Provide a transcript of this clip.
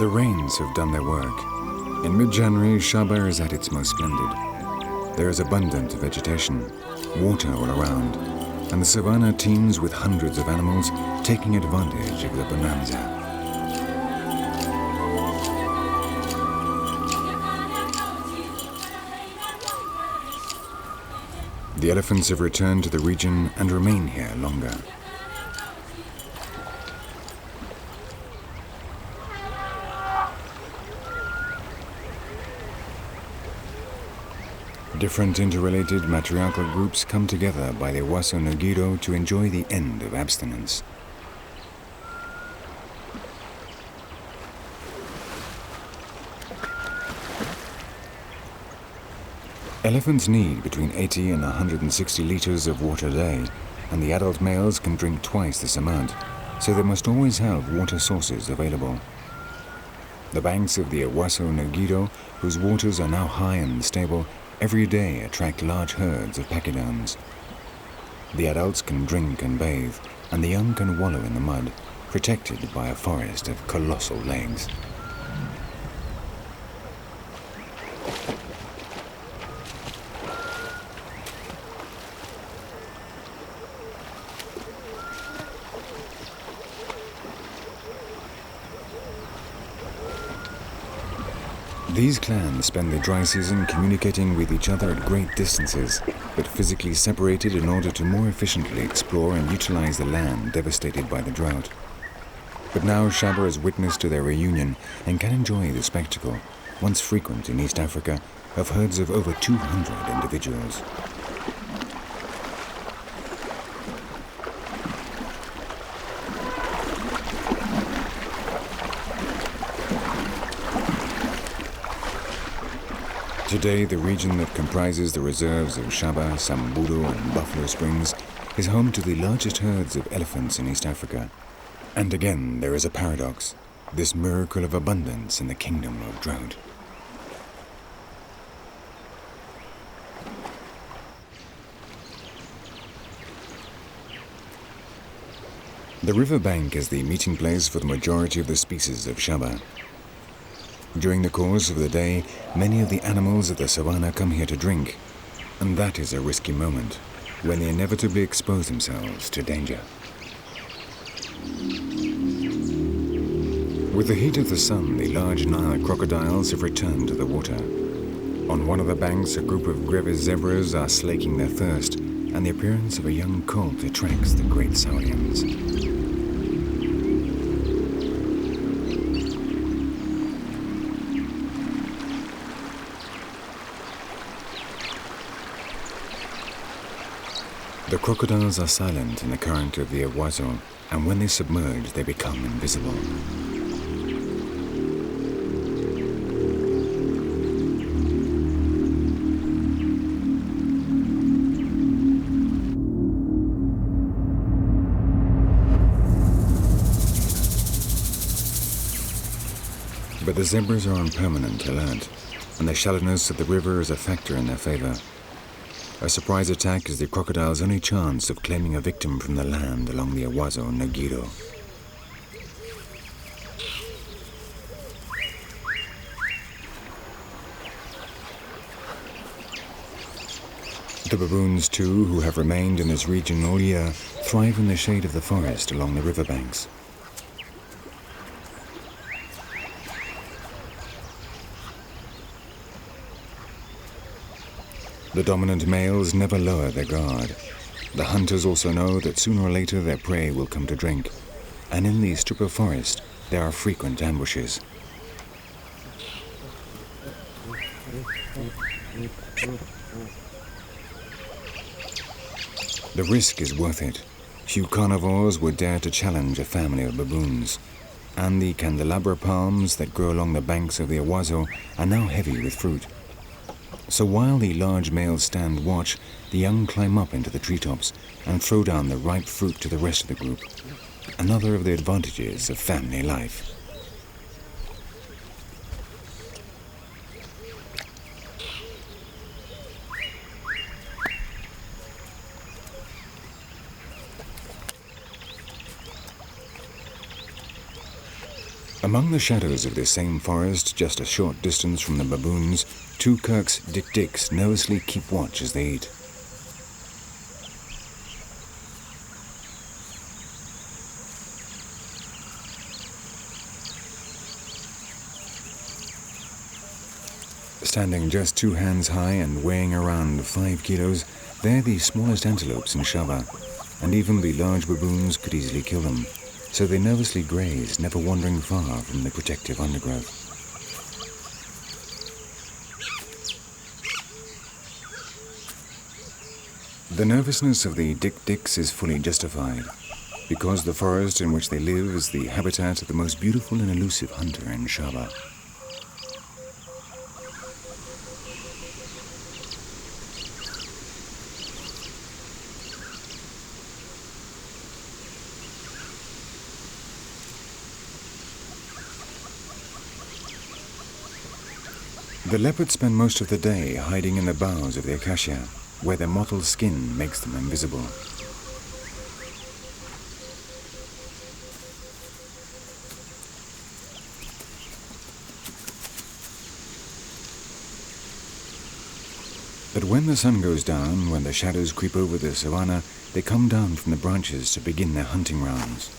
The rains have done their work. In mid-January, Shaba is at its most splendid. There is abundant vegetation, water all around, and the savannah teems with hundreds of animals taking advantage of the bonanza. The elephants have returned to the region and remain here longer. Different interrelated matriarchal groups come together by the Ewaso Ngiro to enjoy the end of abstinence. Elephants need between 80 and 160 litres of water a day, and the adult males can drink twice this amount, so they must always have water sources available. The banks of the Ewaso Ngiro, whose waters are now high and stable, every day attract large herds of pachyderms. The adults can drink and bathe, and the young can wallow in the mud, protected by a forest of colossal legs. These clans spend the dry season communicating with each other at great distances, but physically separated in order to more efficiently explore and utilize the land devastated by the drought. But now Shaba is witness to their reunion and can enjoy the spectacle, once frequent in East Africa, of herds of over 200 individuals. Today, the region that comprises the reserves of Shaba, Samburu and Buffalo Springs is home to the largest herds of elephants in East Africa. And again, there is a paradox, this miracle of abundance in the kingdom of drought. The riverbank is the meeting place for the majority of the species of Shaba. During the course of the day, many of the animals of the savannah come here to drink, and that is a risky moment, when they inevitably expose themselves to danger. With the heat of the sun, the large Nile crocodiles have returned to the water. On one of the banks, a group of Grevy zebras are slaking their thirst, and the appearance of a young colt attracts the great saurians. The crocodiles are silent in the current of the Ewaso, and when they submerge, they become invisible. But the zebras are on permanent alert, and the shallowness of the river is a factor in their favor. A surprise attack is the crocodile's only chance of claiming a victim from the land along the Ewaso Ngiro. The baboons, too, who have remained in this region all year, thrive in the shade of the forest along the riverbanks. The dominant males never lower their guard. The hunters also know that sooner or later their prey will come to drink, and in the strip of forest there are frequent ambushes. The risk is worth it. Few carnivores would dare to challenge a family of baboons, and the candelabra palms that grow along the banks of the Ewaso are now heavy with fruit. So while the large males stand watch, the young climb up into the treetops and throw down the ripe fruit to the rest of the group. Another of the advantages of family life. Among the shadows of this same forest, just a short distance from the baboons, two Kirk's dik-diks nervously keep watch as they eat. Standing just 2 hands high and weighing around 5 kilos, they're the smallest antelopes in Shaba, and even the large baboons could easily kill them, so they nervously graze, never wandering far from the protective undergrowth. The nervousness of the dik-diks is fully justified, because the forest in which they live is the habitat of the most beautiful and elusive hunter in Shaba. The leopards spend most of the day hiding in the boughs of the acacia, where their mottled skin makes them invisible. But when the sun goes down, when the shadows creep over the savannah, they come down from the branches to begin their hunting rounds.